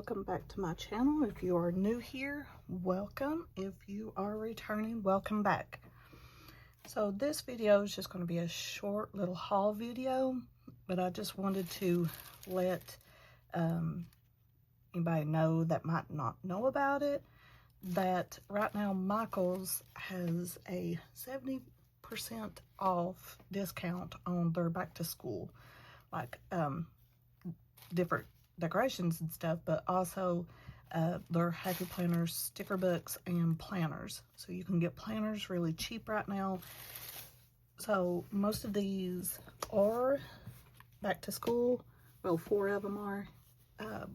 welcome back to my channel. If you are new here, welcome. If you are returning, welcome back. So this video is just going to be a short little haul video, but I just wanted to let anybody know that might not know about it, that right now Michael's has a 70% off discount on their back to school, like different decorations and stuff, but also their Happy Planners sticker books and planners. So you can get planners really cheap right now. So most of these are back to school. Well, 4 of them are,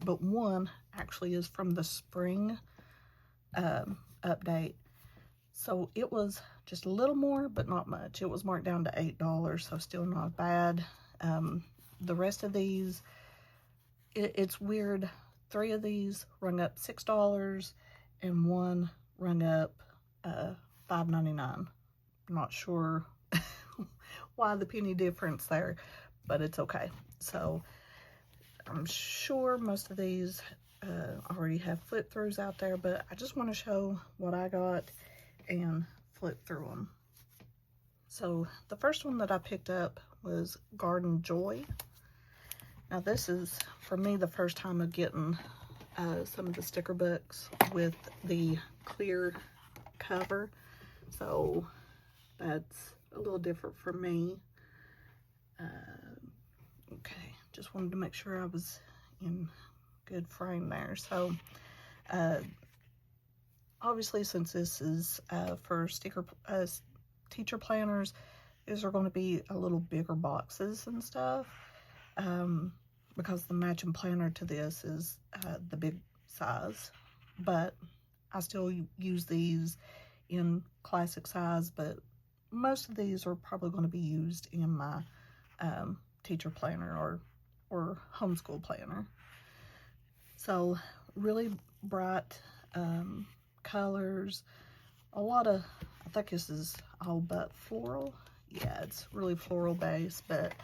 but one actually is from the spring update. So it was just a little more, but not much. It was marked down to $8, so still not bad. The rest of these, it's weird. 3 of these rung up $6 and one rung up $5.99. Not sure why the penny difference there, but it's okay. So I'm sure most of these already have flip throughs out there, but I just want to show what I got and flip through them. So the first one that I picked up was Garden Joy. Now this is, for me, the first time of getting some of the sticker books with the clear cover. So that's a little different for me. Okay, just wanted to make sure I was in good frame there. So obviously, since this is for teacher planners, these are going to be a little bigger boxes and stuff. Because the matching planner to this is the big size, but I still use these in classic size, but most of these are probably going to be used in my teacher planner or homeschool planner. So really bright colors, a lot of, I think this is all but floral. Yeah, it's really floral based, but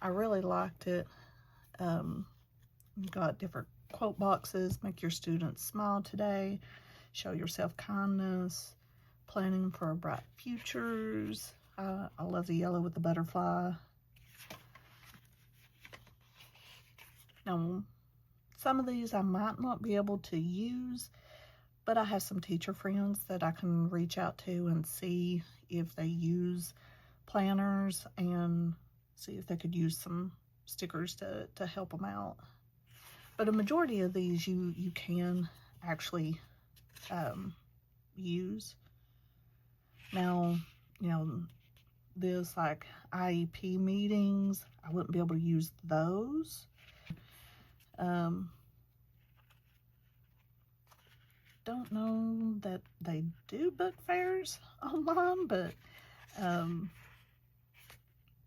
I really liked it. You got different quote boxes: make your students smile today, show yourself kindness, planning for bright futures. I love the yellow with the butterfly. Now, some of these I might not be able to use, but I have some teacher friends that I can reach out to and see if they use planners and see if they could use some stickers to help them out. But a majority of these you can actually use. Now, you know, this like IEP meetings, I wouldn't be able to use those. Don't know that they do book fairs online, but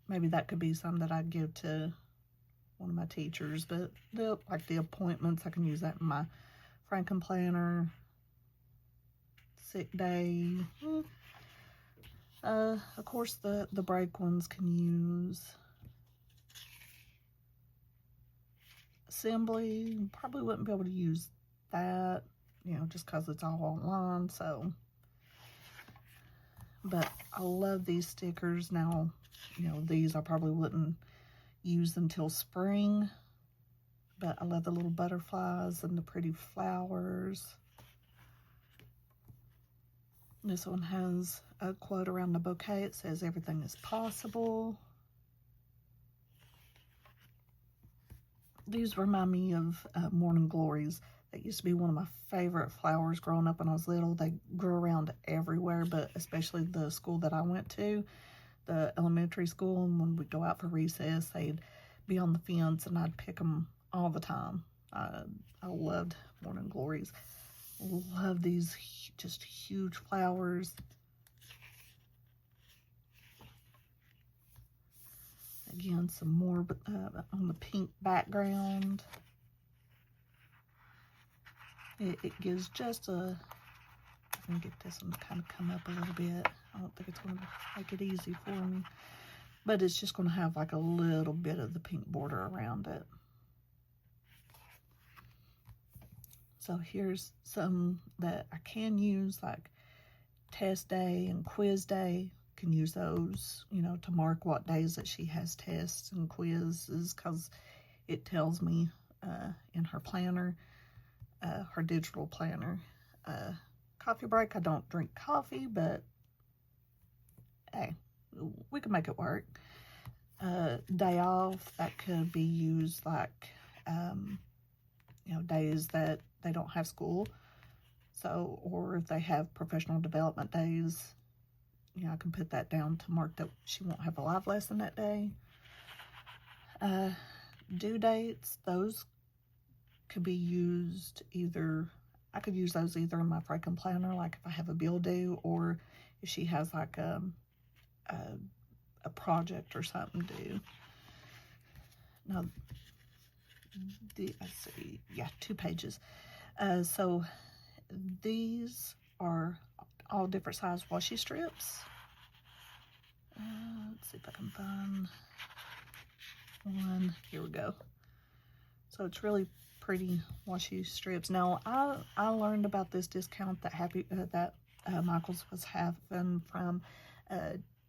maybe that could be some that I'd give to one of my teachers. But like the appointments, I can use that in my Franken planner. Sick day. Of course, the break ones can use. Assembly, probably wouldn't be able to use that, you know, just because it's all online. So, but I love these stickers. Now, you know, these I probably wouldn't use until spring, but I love the little butterflies and the pretty flowers. This one has a quote around the bouquet. It says, "Everything is possible." These remind me of morning glories. That used to be one of my favorite flowers growing up when I was little. They grew around everywhere, but especially the school that I went to, the elementary school, and when we'd go out for recess, they'd be on the fence and I'd pick them all the time. I loved morning glories. Love these just huge flowers. Again, some more on the pink background. It gives just a, I'm going to get this one to kind of come up a little bit. I don't think it's going to make it easy for me, but it's just going to have like a little bit of the pink border around it. So here's some that I can use, like test day and quiz day. Can use those, you know, to mark what days that she has tests and quizzes, because it tells me in her planner, her digital planner. Coffee break, I don't drink coffee, but hey, we can make it work. Day off, that could be used like, you know, days that they don't have school. So, or if they have professional development days, you know, I can put that down to mark that she won't have a live lesson that day. Due dates, those could be used either, I could use those either in my Franken planner, like if I have a bill due, or if she has like a project or something due. Now, let's see, yeah, 2 pages. So these are all different size washi strips. Let's see if I can find one. Here we go. So it's really pretty washi strips. Now I learned about this discount that Michaels was having from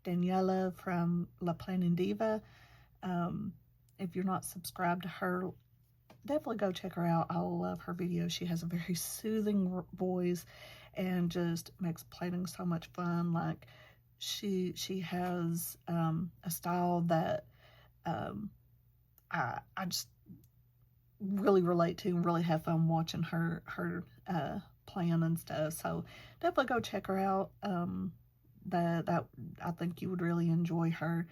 Daniela from La Planning Diva. If you're not subscribed to her, definitely go check her out. I love her videos. She has a very soothing voice and just makes planning so much fun. Like she has a style that I just really relate to and really have fun watching her plan and stuff. So definitely go check her out. That I think you would really enjoy her.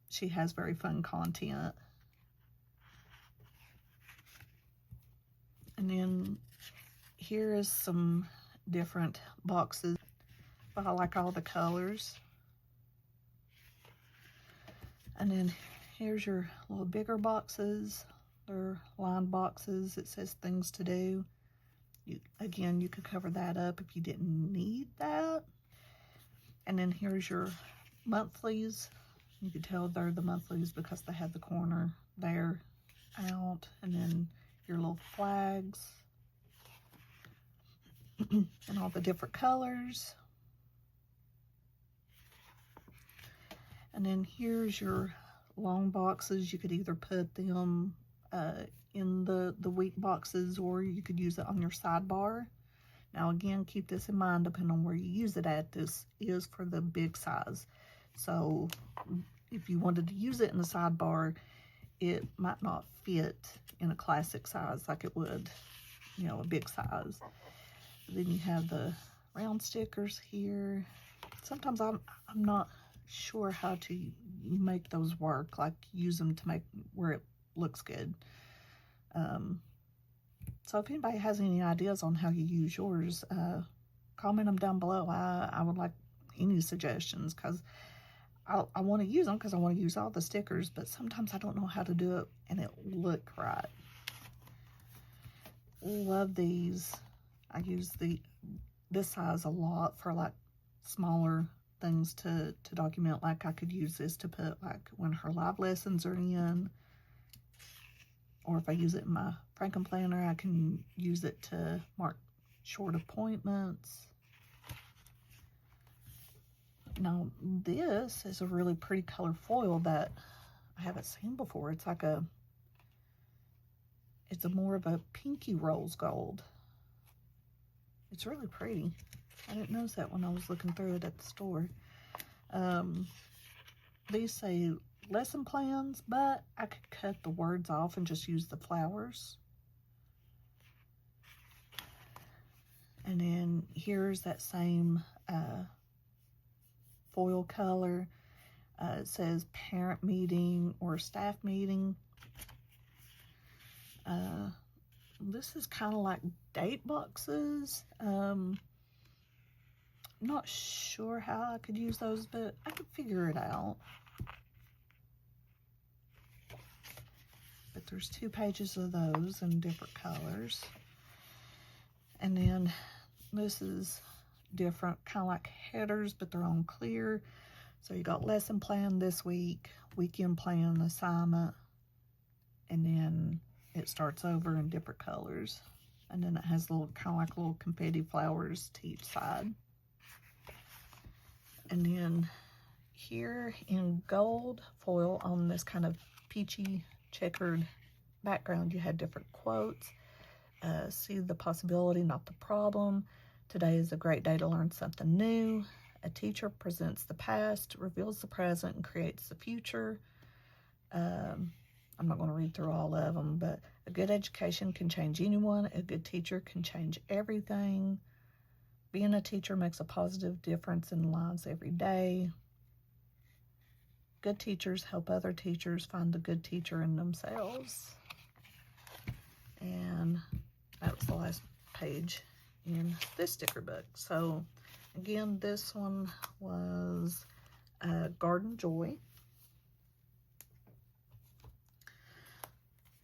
She has very fun content. And then here is some different boxes, but I like all the colors. And then here's your little bigger boxes. They're lined boxes. It says things to do. Again, you could cover that up if you didn't need that. And then here's your monthlies. You can tell they're the monthlies because they have the corner there out. And then your little flags and all the different colors. And then here's your long boxes. You could either put them in the week boxes, or you could use it on your sidebar. Now again, keep this in mind depending on where you use it at. This is for the big size. So if you wanted to use it in the sidebar, it might not fit in a classic size like it would, you know, a big size. Then you have the round stickers here. Sometimes I'm not sure how to make those work, like use them to make where it looks good. So if anybody has any ideas on how you use yours, comment them down below. I would like any suggestions, because I want to use them because I want to use all the stickers, but sometimes I don't know how to do it and it look right. Love these. I use this size a lot for like smaller things to document. Like I could use this to put like when her live lessons are in, or if I use it in my Franken planner, I can use it to mark short appointments. Now this is a really pretty color foil that I haven't seen before. It's like it's a more of a pinky rose gold. It's really pretty. I didn't notice that when I was looking through it at the store. These say lesson plans, but I could cut the words off and just use the flowers. And then here's that same foil color. It says parent meeting or staff meeting. This is kind of like date boxes. Not sure how I could use those, but I could figure it out. But there's 2 pages of those in different colors. And then this is different, kind of like headers, but they're on clear. So you got lesson plan this week, weekend plan, assignment, and then it starts over in different colors. And then it has little, kind of like little confetti flowers to each side. And then here in gold foil on this kind of peachy checkered background, you had different quotes. See the possibility, not the problem. Today is a great day to learn something new. A teacher presents the past, reveals the present, and creates the future. I'm not going to read through all of them, but a good education can change anyone. A good teacher can change everything. Being a teacher makes a positive difference in lives every day. Good teachers help other teachers find the good teacher in themselves. And that was the last page in this sticker book. So again, this one was Garden Joy.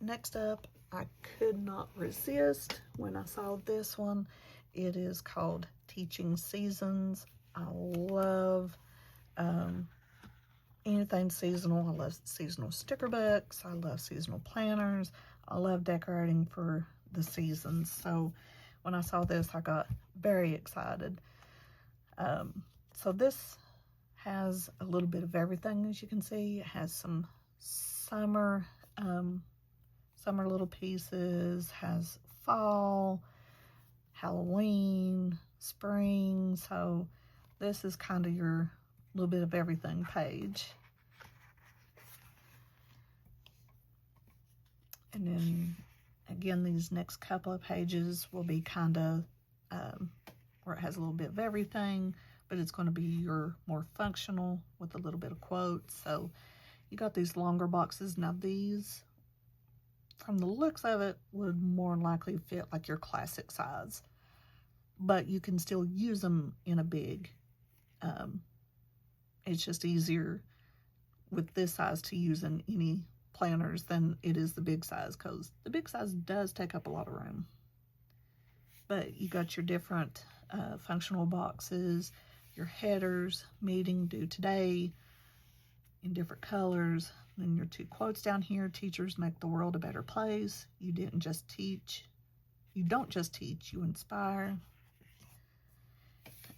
Next up, I could not resist when I saw this one. It is called Teaching Seasons. I love anything seasonal. I love seasonal sticker books. I love seasonal planners. I love decorating for the seasons. So when I saw this, I got very excited. So this has a little bit of everything, as you can see. It has some summer little pieces, has fall, Halloween, spring. So this is kind of your little bit of everything page. And then again, these next couple of pages will be kind of where it has a little bit of everything, but it's going to be your more functional with a little bit of quotes. So you got these longer boxes. Now these, from the looks of it, would more likely fit like your classic size, but you can still use them in a big. It's just easier with this size to use in any planners than it is the big size, because the big size does take up a lot of room. But you got your different functional boxes, your headers, meeting, due today, in different colors. Then your two quotes down here: teachers make the world a better place. You don't just teach, you inspire.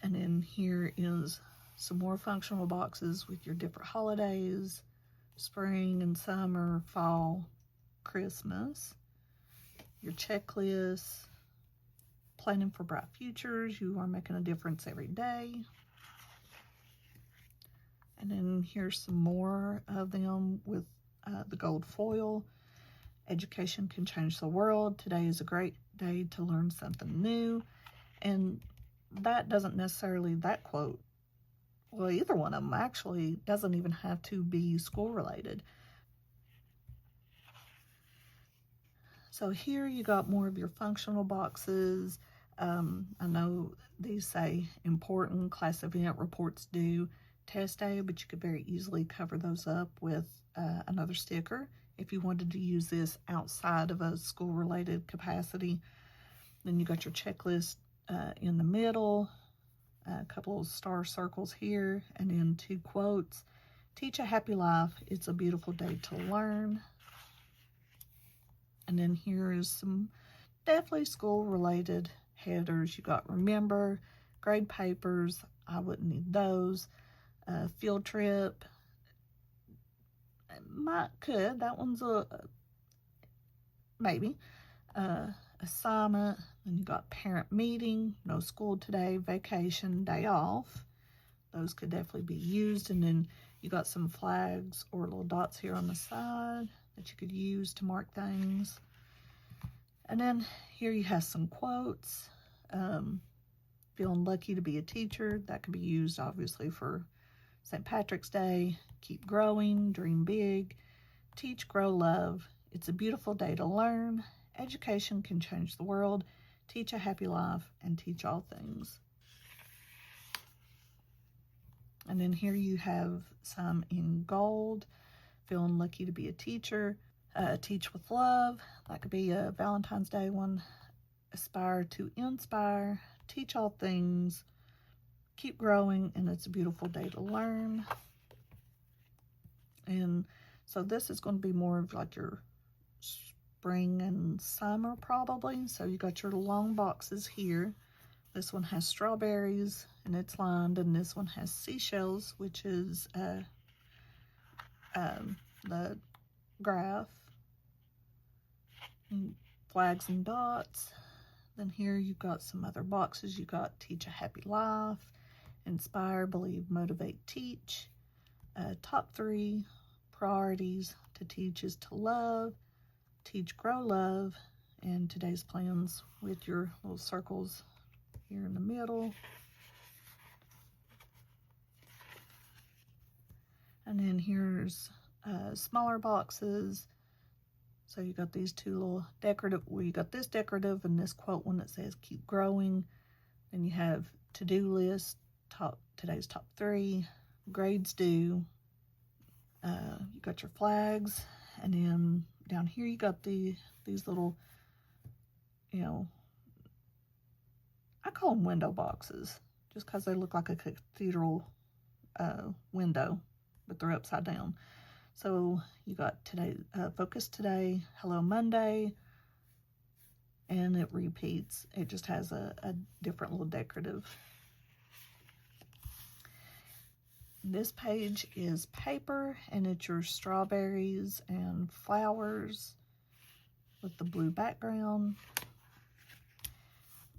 And then here is some more functional boxes with your different holidays: spring and summer, fall, Christmas. Your checklist: planning for bright futures. You are making a difference every day. And then here's some more of them with the gold foil. Education can change the world. Today is a great day to learn something new. And that doesn't necessarily, that quote, well, either one of them actually doesn't even have to be school related. So here you got more of your functional boxes. I know these say important, class event, reports due, test day, but you could very easily cover those up with another sticker if you wanted to use this outside of a school-related capacity. Then you got your checklist in the middle, a couple of star circles here, and then two quotes: teach a happy life, it's a beautiful day to learn. And then here is some definitely school-related headers. You got remember, grade papers, I wouldn't need those. Field trip, that one's a maybe. Assignment, then you got parent meeting, no school today, vacation, day off. Those could definitely be used. And then you got some flags or little dots here on the side that you could use to mark things. And then here you have some quotes. Feeling lucky to be a teacher, that could be used obviously for St. Patrick's Day. Keep growing, dream big, teach, grow, love. It's a beautiful day to learn. Education can change the world. Teach a happy life and teach all things. And then here you have some in gold. Feeling lucky to be a teacher. Teach with love. That could be a Valentine's Day one. Aspire to inspire. Teach all things. Keep growing, and it's a beautiful day to learn. And so this is going to be more of like your spring and summer probably. So you got your long boxes here. This one has strawberries and it's lined, and this one has seashells, which is the graph, and flags and dots. Then here you've got some other boxes. You got Teach a Happy Life, Inspire, Believe, Motivate, Teach, Top 3, Priorities. To teach is to love, teach, grow, love, and today's plans with your little circles here in the middle. And then here's smaller boxes. So you got these two little decorative, well, you got this decorative and this quote one that says keep growing. Then you have to-do list, today's top 3, grades due. You got your flags, and then down here you got these little, you know, I call them window boxes just because they look like a cathedral window, but they're upside down. So you got today, focus today, hello Monday, and it repeats. It just has a different little decorative. This page is paper, and it's your strawberries and flowers with the blue background.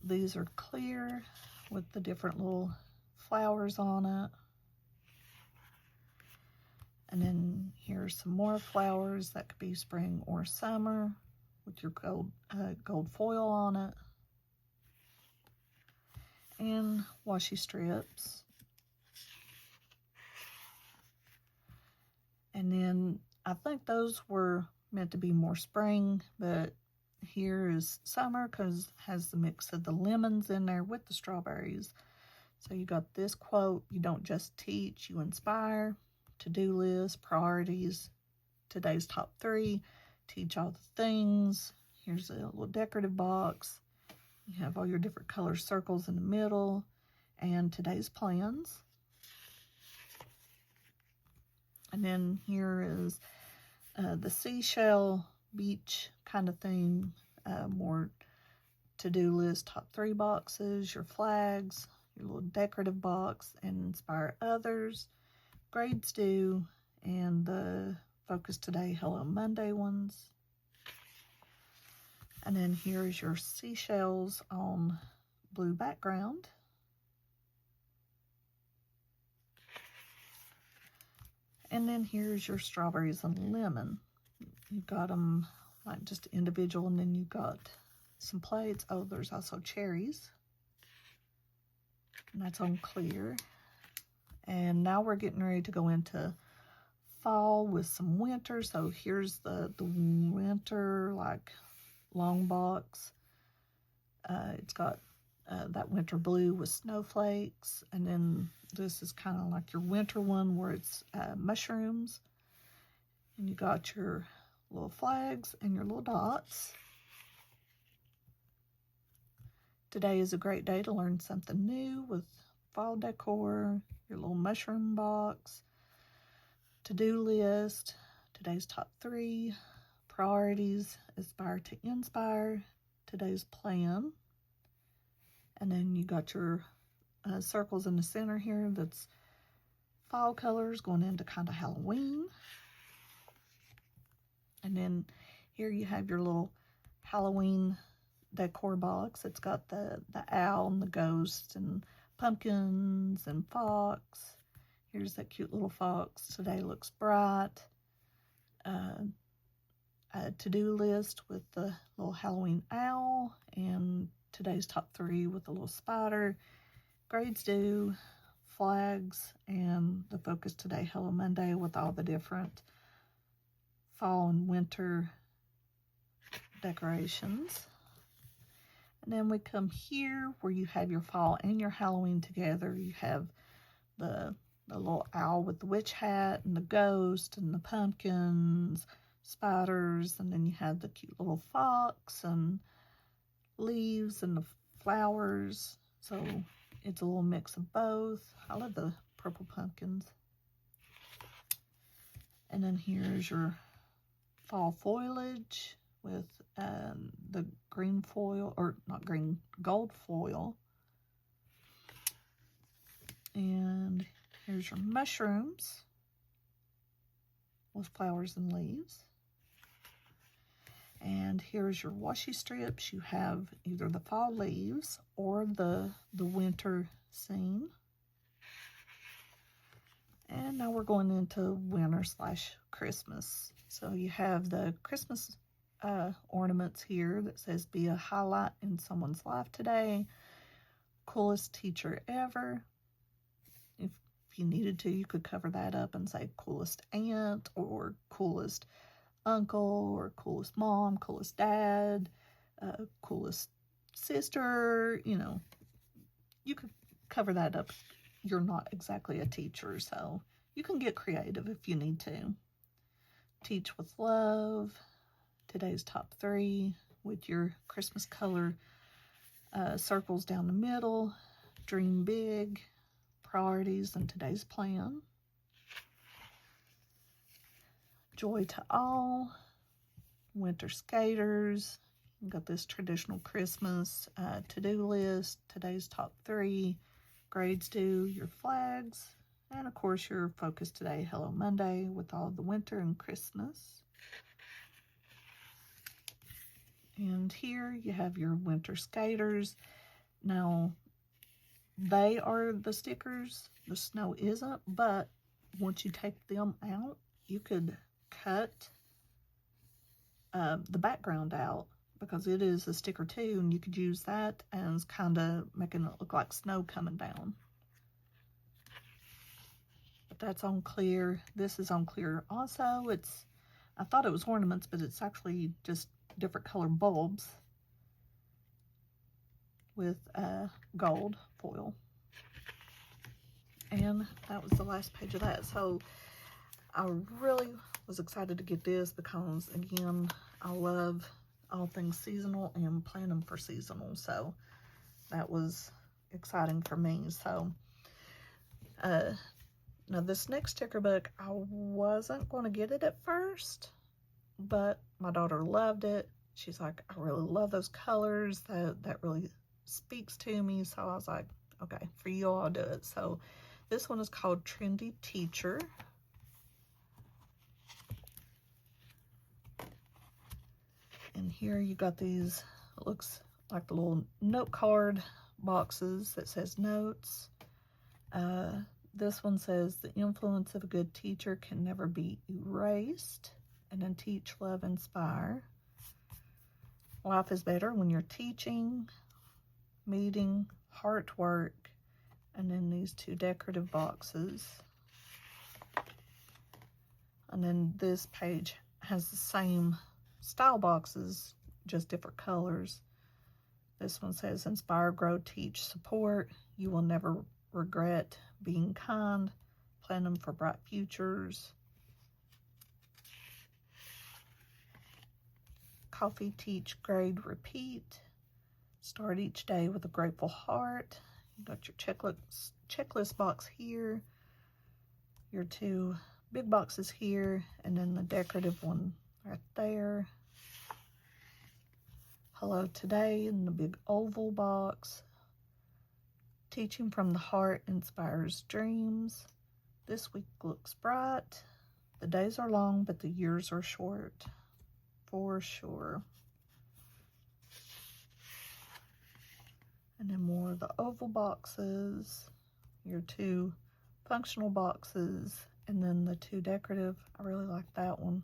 These are clear with the different little flowers on it. And then here's some more flowers that could be spring or summer with your gold foil on it. And washi strips. And then I think those were meant to be more spring, but here is summer because it has the mix of the lemons in there with the strawberries. So you got this quote, you don't just teach, you inspire. To-do list, priorities, today's top 3, teach all the things. Here's a little decorative box. You have all your different color circles in the middle, and today's plans. And then here is the seashell beach kind of thing, more to-do list, top 3 boxes, your flags, your little decorative box, and inspire others. Grades due, and the focus today, hello Monday ones. And then here's your seashells on blue background. And then here's your strawberries and lemon. You've got them like just individual, and then you've got some plates. Oh, there's also cherries. And that's on clear. And now we're getting ready to go into fall with some winter. So here's the winter, like, long box. It's got that winter blue with snowflakes. And then this is kind of like your winter one where it's mushrooms. And you got your little flags and your little dots. Today is a great day to learn something new with fall decor, your little mushroom box, to-do list, today's top 3, priorities, aspire to inspire, today's plan. And then you got your circles in the center here that's fall colors going into kind of Halloween. And then here you have your little Halloween decor box. It's got the owl and the ghost and pumpkins and fox. Here's that cute little fox. Today looks bright. A to-do list with the little Halloween owl, and today's top 3 with the little spider. Grades due, flags, and the focus today, hello Monday, with all the different fall and winter decorations. And then we come here where you have your fall and your Halloween together. You have the little owl with the witch hat and the ghost and the pumpkins, spiders, and then you have the cute little fox and leaves and the flowers. So it's a little mix of both. I love the purple pumpkins. And then here's your fall foliage with the green foil, or not green, gold foil. And here's your mushrooms with flowers and leaves. And here's your washi strips. You have either the fall leaves or the winter scene. And now we're going into winter / Christmas. So you have the Christmas ornaments here that says, be a highlight in someone's life today. Coolest teacher ever. If you needed to, you could cover that up and say coolest aunt, or coolest uncle, or coolest mom, coolest dad, coolest sister. You know, you could cover that up. You're not exactly a teacher, so you can get creative if you need to. Teach with love. Today's top 3 with your Christmas color circles down the middle. Dream big. Priorities in today's plan. Joy to all. Winter skaters. You've got this traditional Christmas to-do list. Today's top 3. Grades due. Your flags. And of course your focus today, Hello Monday, with all the winter and Christmas. And here you have your winter skaters. Now, they are the stickers. The snow isn't, but once you take them out, you could cut the background out, because it is a sticker too, and you could use that as kind of making it look like snow coming down. But that's on clear. This is on clear also. I thought it was ornaments, but it's actually just different color bulbs with gold foil. And that was the last page of that. So I really was excited to get this because, again, I love all things seasonal and plan them for seasonal. So that was exciting for me. So now this next sticker book, I wasn't going to get it at first, but my daughter loved it. She's like, I really love those colors. That really speaks to me. So I was like, okay, for you, I'll do it. So this one is called Trendy Teacher. And here you got these, it looks like the little note card boxes that says notes. This one says, the influence of a good teacher can never be erased. And then teach, love, inspire. Life is better when you're teaching, meeting, heart work, and then these 2 decorative boxes. And then this page has the same style boxes, just different colors. This one says, inspire, grow, teach, support. You will never regret being kind. Plan them for bright futures. Coffee, teach, grade, repeat. Start each day with a grateful heart. You got your checklist box here, your 2 big boxes here, and then the decorative one right there. Hello today in the big oval box. Teaching from the heart inspires dreams. This week looks bright. The days are long, but the years are short. For sure. And then more of the oval boxes, your 2 functional boxes, and then the 2 decorative. I really like that one.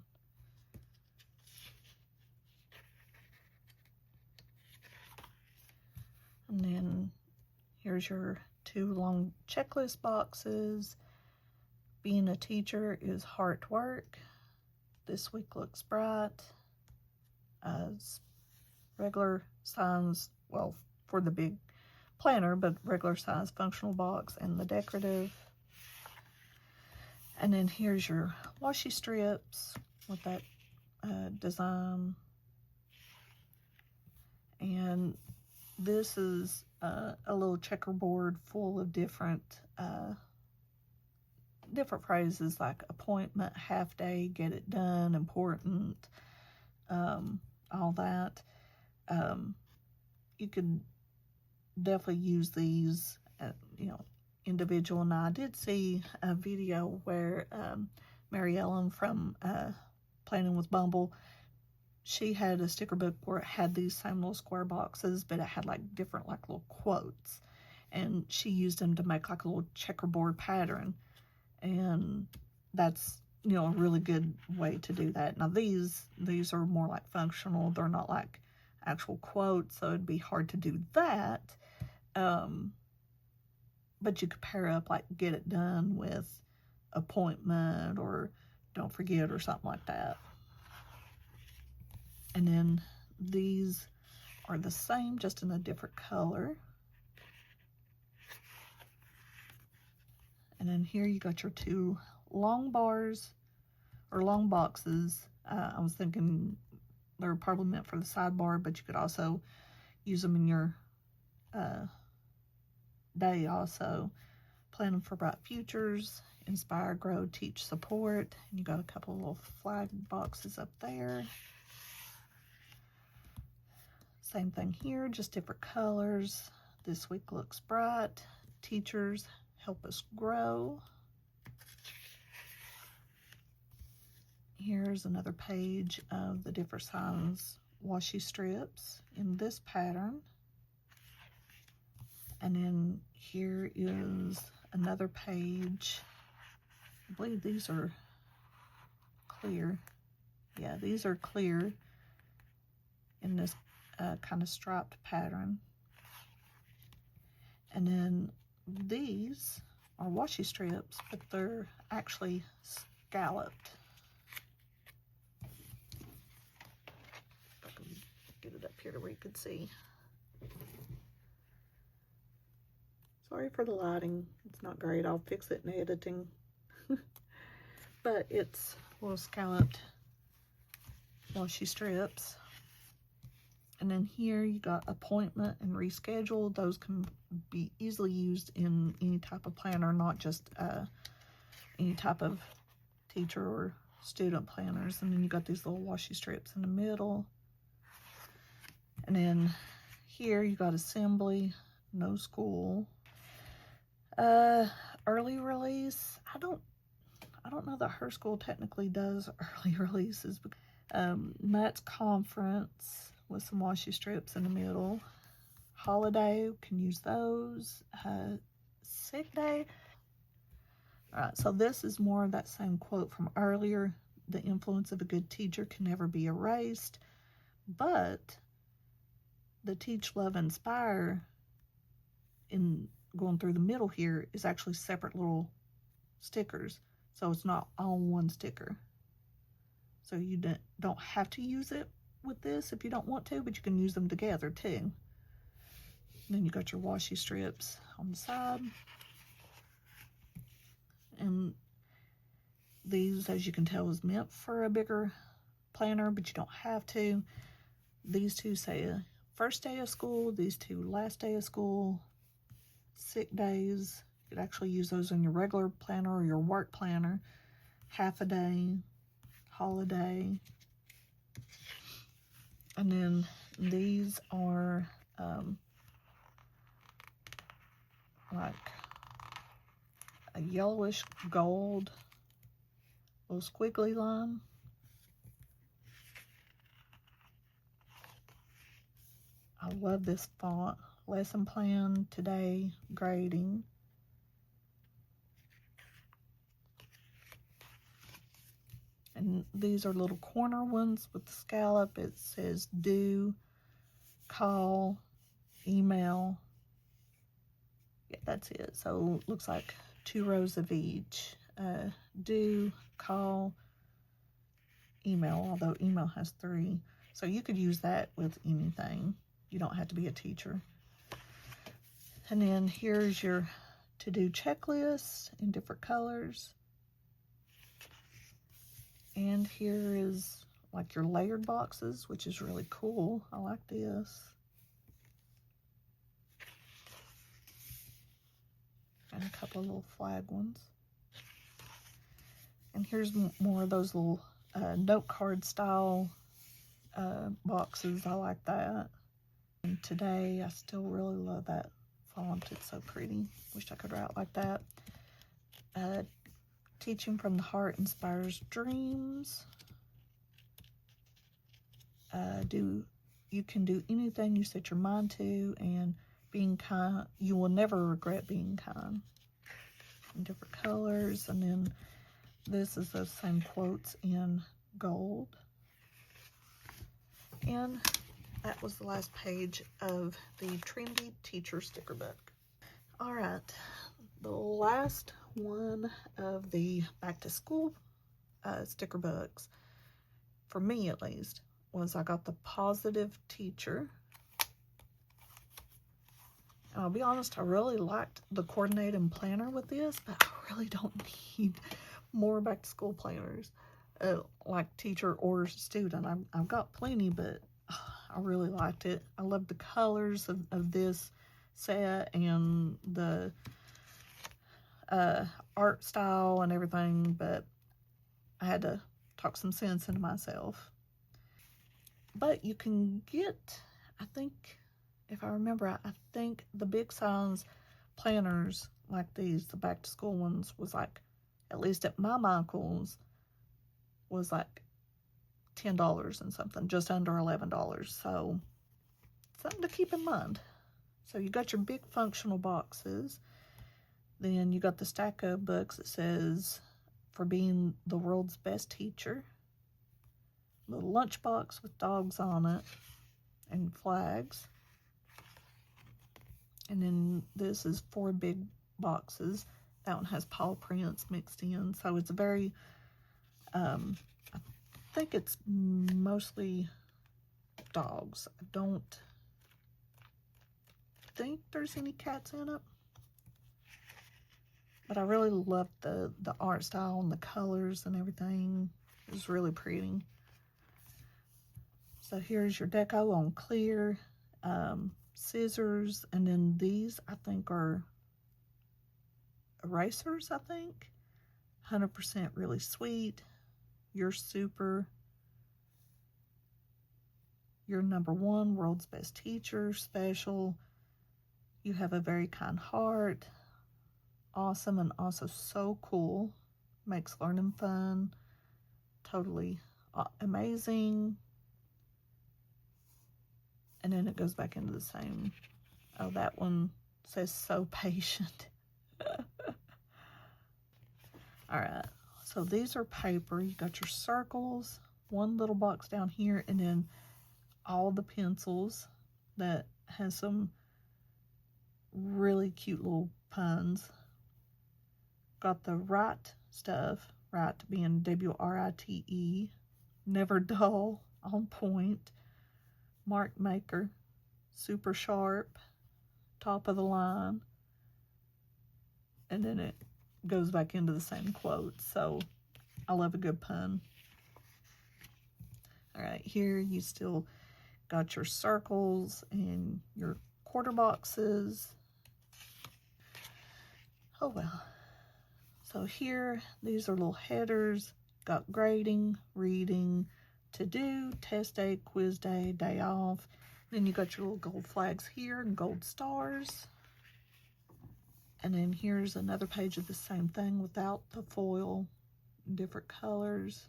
And then here's your 2 long checklist boxes. Being a teacher is hard work. This week looks bright. Regular size, well, for the big planner, but regular size functional box and the decorative. And then here's your washi strips with that design. And this is a little checkerboard full of different phrases like appointment, half day, get it done, important, all that. You could definitely use these, individual. And I did see a video where Mary Ellen from Planning with Bumble, she had a sticker book where it had these same little square boxes, but it had like different like little quotes, and she used them to make like a little checkerboard pattern, and that's a really good way to do that. Now these are more like functional, they're not like actual quotes, so it'd be hard to do that. But you could pair up like get it done with appointment or don't forget or something like that. And then these are the same, just in a different color. And then here you got your two long bars or long boxes. I was thinking they're probably meant for the sidebar, but you could also use them in your day also. Planning for bright futures, inspire, grow, teach, support. And you got a couple of little flag boxes up there. Same thing here, just different colors. This week looks bright. Teachers, help us grow. Here's another page of the different size washi strips in this pattern. And then here is another page. I believe these are clear. Yeah, these are clear in this kind of striped pattern. And then these are washi strips, but they're actually scalloped. If I can get it up here to where you could see. Sorry for the lighting, it's not great. I'll fix it in editing. But it's little scalloped washi strips. And then here you got appointment and reschedule. Those can be easily used in any type of planner, not just any type of teacher or student planners. And then you got these little washi strips in the middle. And then here you got assembly, no school. Early release. I don't know that her school technically does early releases. Matt's conference with some washi strips in the middle. Holiday, can use those. Sick day. All right, so this is more of that same quote from earlier. The influence of a good teacher can never be erased. But the teach, love, inspire in going through the middle here is actually separate little stickers. So it's not all one sticker. So you don't have to use it with this if you don't want to, but you can use them together too. And then you got your washi strips on the side. And these, as you can tell, is meant for a bigger planner, but you don't have to. These two say first day of school, these two last day of school, sick days. You could actually use those in your regular planner or your work planner. Half a day, holiday. And then these are like a yellowish gold little squiggly line. I love this font. Lesson plan today, grading. And these are little corner ones with the scallop. It says do, call, email. Yeah, that's it. So it looks like 2 rows of each. Do, call, email, although email has 3. So you could use that with anything. You don't have to be a teacher. And then here's your to-do checklist in different colors. And here is like your layered boxes, which is really cool. I like this. And a couple of little flag ones. And here's more of those little note card style boxes. I like that. And today, I still really love that font. It's so pretty. Wish I could write like that. Teaching from the heart inspires dreams. You can do anything you set your mind to, and being kind, you will never regret being kind. In different colors, and then this is those same quotes in gold. And that was the last page of the Trendy Teacher sticker book. All right, the last one of the back to school sticker books, for me at least, was I got the Positive Teacher. And I'll be honest, I really liked the coordinating planner with this, but I really don't need more back to school planners, like teacher or student. I've got plenty, but I really liked it. I love the colors of this set and the art style and everything, but I had to talk some sense into myself. But you can get, I think, if I remember, I think the big size planners like these, the back to school ones, was like, at least at my Michael's, was like $10 and something, just under $11. So something to keep in mind. So you got your big functional boxes. Then you got the stack of books that says, for being the world's best teacher. Little lunchbox with dogs on it and flags. And then this is 4 big boxes. That one has paw prints mixed in. So it's very, I think it's mostly dogs. I don't think there's any cats in it. But I really love the art style and the colors and everything. It was really pretty. So here's your deco on clear, scissors, and then these I think are erasers, I think. 100% really sweet. You're super. You're #1, world's best teacher, special. You have a very kind heart. Awesome and also so cool. Makes learning fun. Totally amazing. And then it goes back into the same. Oh, that one says so patient. All right, so these are paper. You got your circles, one little box down here, and then all the pencils that has some really cute little puns. Got the write stuff, write being WRITE, never dull, on point. Mark maker, super sharp, top of the line, and then it goes back into the same quote. So I love a good pun. All right, here you still got your circles and your quarter boxes. Oh well. So here, these are little headers. Got grading, reading, to do, test day, quiz day, day off. Then you got your little gold flags here and gold stars. And then here's another page of the same thing without the foil, different colors.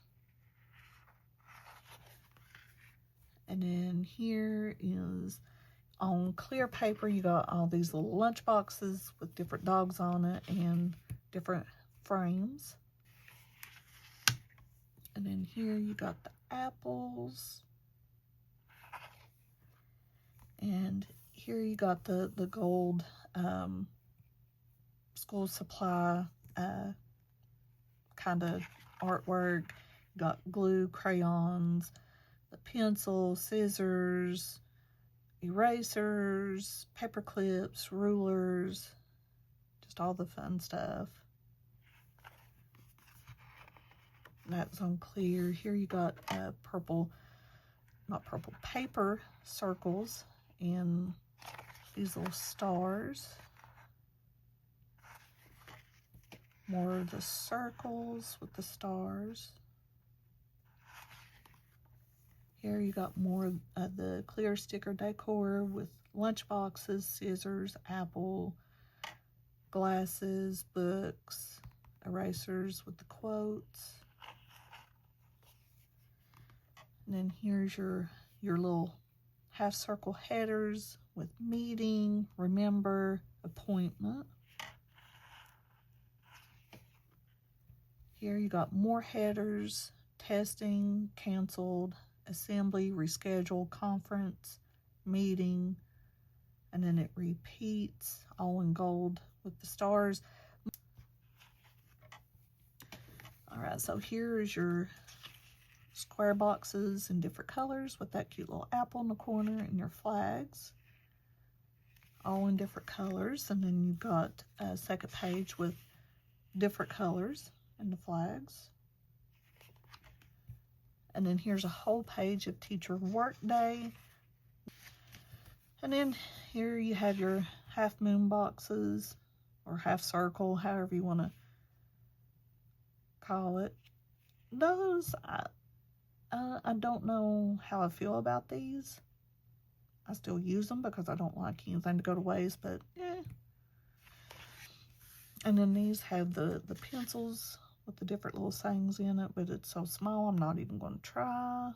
And then here is on clear paper, you got all these little lunch boxes with different dogs on it and different frames. And then here you got the apples. And here you got the gold school supply kind of artwork. You got glue, crayons, the pencils, scissors, erasers, paper clips, rulers, just all the fun stuff. That's on clear. Here you got purple, not purple, paper circles and these little stars. More of the circles with the stars. Here you got more of the clear sticker decor with lunch boxes, scissors, apple, glasses, books, erasers with the quotes. And then here's your little half circle headers with meeting, remember, appointment. Here you got more headers, testing, canceled, assembly, reschedule, conference, meeting, and then it repeats all in gold with the stars. All right, so here is your square boxes in different colors with that cute little apple in the corner and your flags, all in different colors. And then you've got a second page with different colors and the flags. And then here's a whole page of teacher workday. And then here you have your half moon boxes or half circle, however you want to call it. Those, I don't know how I feel about these. I still use them because I don't like anything to go to waste, but yeah. And then these have the pencils with the different little sayings in it, but it's so small I'm not even going to try.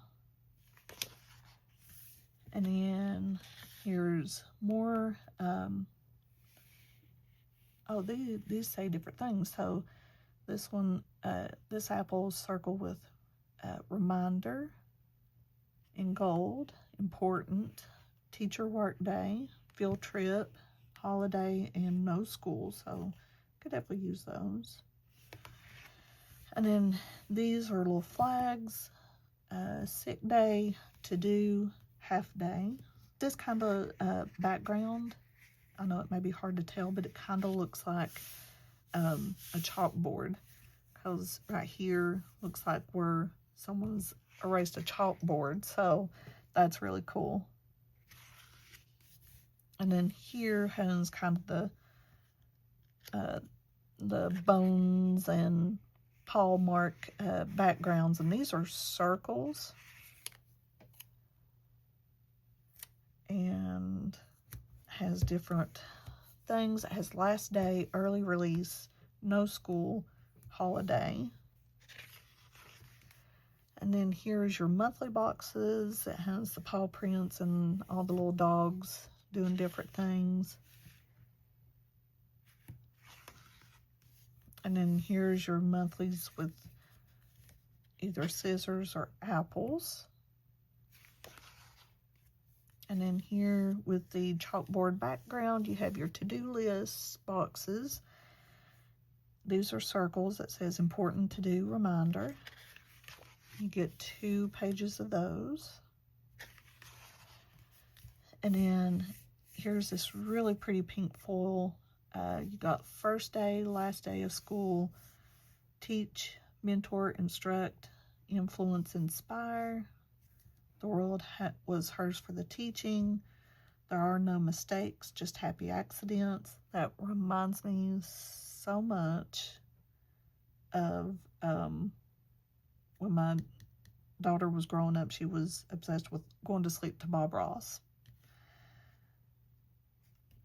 And then here's more, these say different things. So this one, this apple circle with reminder in gold, important, teacher work day, field trip, holiday, and no school. So could definitely use those. And then these are little flags, sick day, to do, half day. This kind of background, I know it may be hard to tell, but it kind of looks like a chalkboard, because right here looks like where someone's erased a chalkboard, so that's really cool. And then here has kind of the bones and Paul Mark backgrounds, and these are circles. And has different things. It has last day, early release, no school, holiday. And then here's your monthly boxes. It has the paw prints and all the little dogs doing different things. And then here's your monthlies with either scissors or apples. And then here with the chalkboard background, you have your to-do list boxes. These are circles that says important to do, reminder. You get 2 pages of those. And then here's this really pretty pink foil. You got first day, last day of school, teach, mentor, instruct, influence, inspire. The world was hers for the teaching. There are no mistakes, just happy accidents. That reminds me so much of when my daughter was growing up. She was obsessed with going to sleep to Bob Ross.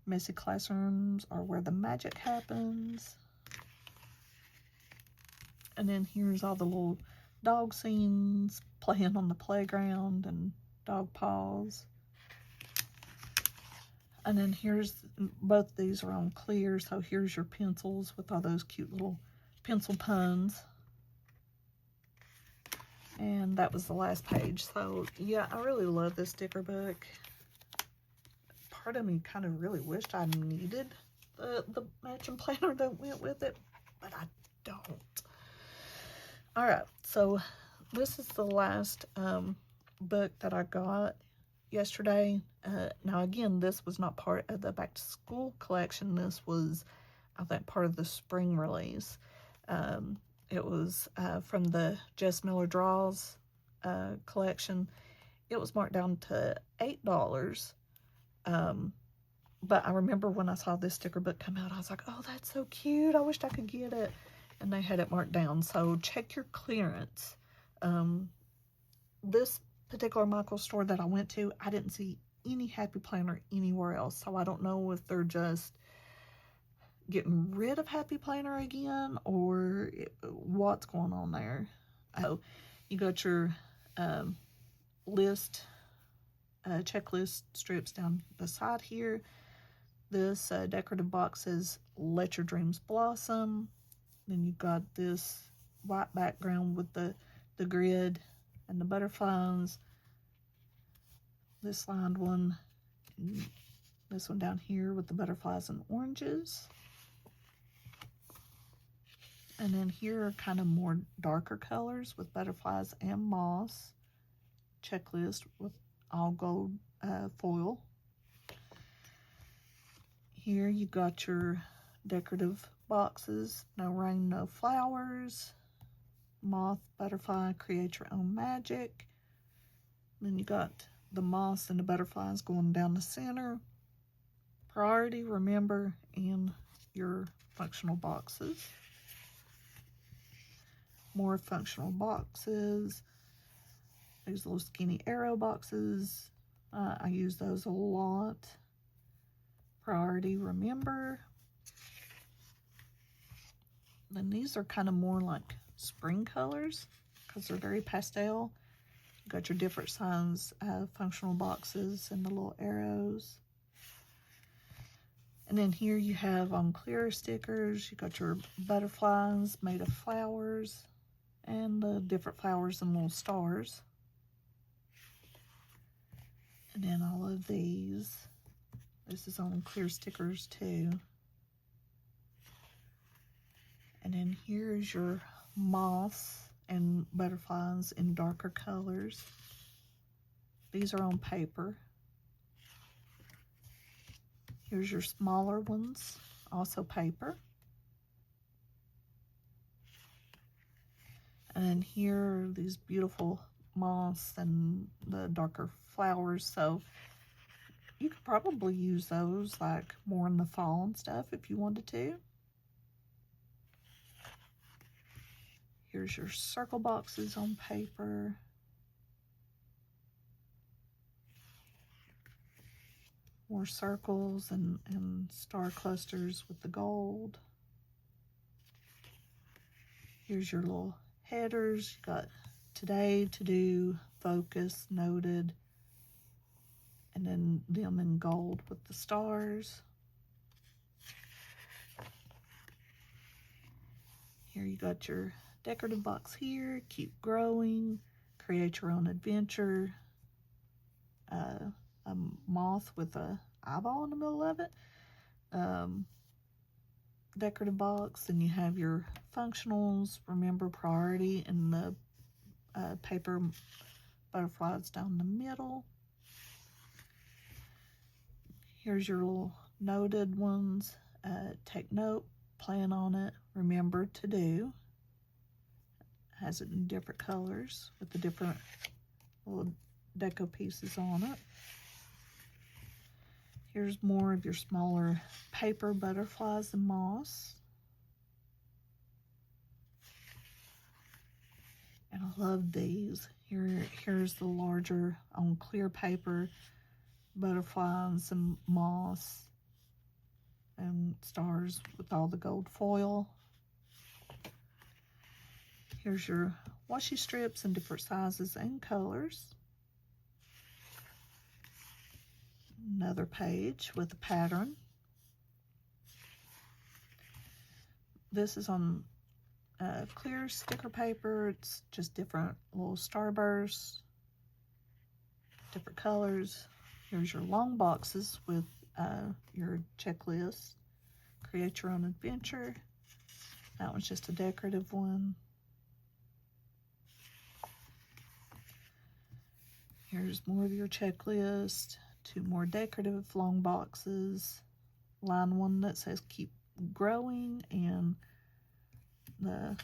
Messy classrooms are where the magic happens. And then here's all the little dog scenes, playing on the playground and dog paws. And then here's, both these are on clear, so here's your pencils with all those cute little pencil puns. And that was the last page. So yeah, I really love this sticker book. Part of me kind of really wished I needed the matching planner that went with it, but I don't. All right, so this is the last book that I got yesterday. Now again, this was not part of the back to school collection. This was, I think, part of the spring release. It was from the Jess Miller Draws collection. It was marked down to $8. But I remember when I saw this sticker book come out, I was like, oh, that's so cute. I wished I could get it. And they had it marked down. So check your clearance. This particular Michael's store that I went to, I didn't see any Happy Planner anywhere else. So I don't know if they're just getting rid of Happy Planner again or what's going on there. Oh, you got your list, checklist strips down the side here. This decorative box says, "Let your dreams blossom." Then you've got this white background with the grid and the butterflies. This lined one, this one down here with the butterflies and oranges. And then here are kind of more darker colors with butterflies and moss. Checklist with all gold foil. Here you got your decorative boxes. No rain, no flowers. Moth, butterfly, create your own magic. Then you got the moss and the butterflies going down the center. Priority, remember, and your functional boxes. More functional boxes. These little skinny arrow boxes. I use those a lot. Priority, remember. Then these are kind of more like spring colors because they're very pastel. You got your different size functional boxes and the little arrows. And then here you have on clear stickers, you got your butterflies made of flowers and the different flowers and little stars. And then all of these. This is on clear stickers too. And then here's your moths and butterflies in darker colors. These are on paper. Here's your smaller ones, also paper. And then here are these beautiful moths and the darker flowers. So you could probably use those like more in the fall and stuff if you wanted to. Here's your circle boxes on paper. More circles and star clusters with the gold. Here's your little headers. You got today, to do, focus, noted, and then them in gold with the stars. Here you got your decorative box here, keep growing, create your own adventure. A moth with a eyeball in the middle of it. Decorative box, and you have your functionals, remember, priority, and the paper butterflies down the middle. Here's your little noted ones. Take note, plan on it, remember to do. Has it in different colors with the different little deco pieces on it. Here's more of your smaller paper butterflies and moss. And I love these. Here's the larger on clear paper butterflies and moss and stars with all the gold foil. Here's your washi strips in different sizes and colors. Another page with a pattern. This is on clear sticker paper. It's just different little starbursts, different colors. Here's your long boxes with your checklist. Create your own adventure. That one's just a decorative one. Here's more of your checklist. 2 more decorative long boxes. Line 1 that says keep growing, and the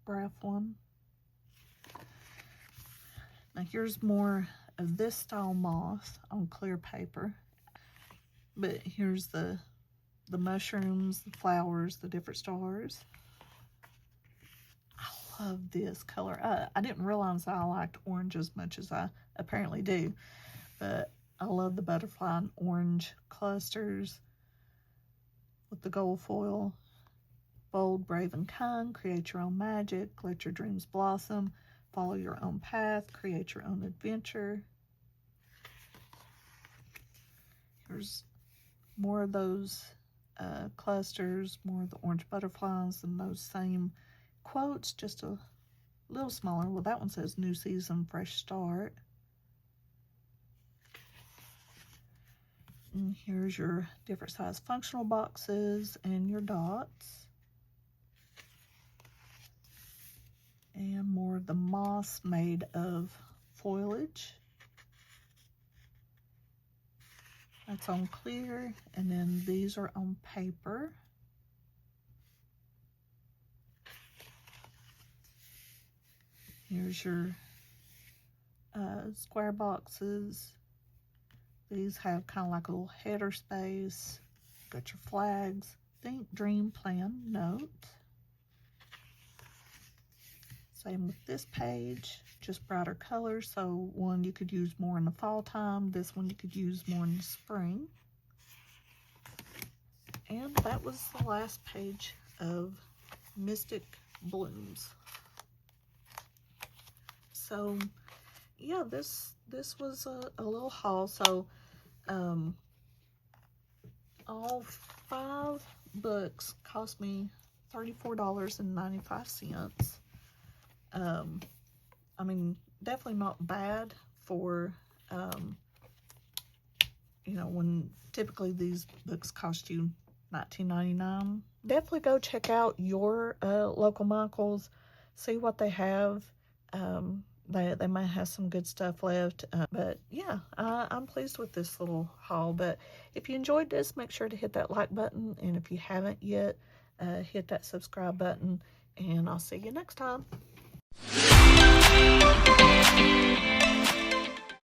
graph one. Now here's more of this style moth on clear paper. But here's the mushrooms, the flowers, the different stars. I love this color. I didn't realize I liked orange as much as I apparently do, but I love the butterfly and orange clusters with the gold foil. Bold, brave, and kind, create your own magic, let your dreams blossom, follow your own path, create your own adventure. Here's more of those clusters, more of the orange butterflies, and those same quotes, just a little smaller. Well, that one says new season, fresh start. And here's your different size functional boxes and your dots. And more of the moss made of foliage. That's on clear, and then these are on paper. Here's your square boxes. These have kind of like a little header space. Got your flags. Think, dream, plan, note. Same with this page, just brighter colors. So one you could use more in the fall time. This one you could use more in the spring. And that was the last page of Mystic Blooms. So yeah, this was a little haul. So all 5 books cost me $34.95. I mean, definitely not bad for, you know, when typically these books cost you $19.99. Definitely go check out your local Michaels, see what they have. They might have some good stuff left, but yeah, I'm pleased with this little haul. But if you enjoyed this, make sure to hit that like button, and if you haven't yet, hit that subscribe button, and I'll see you next time.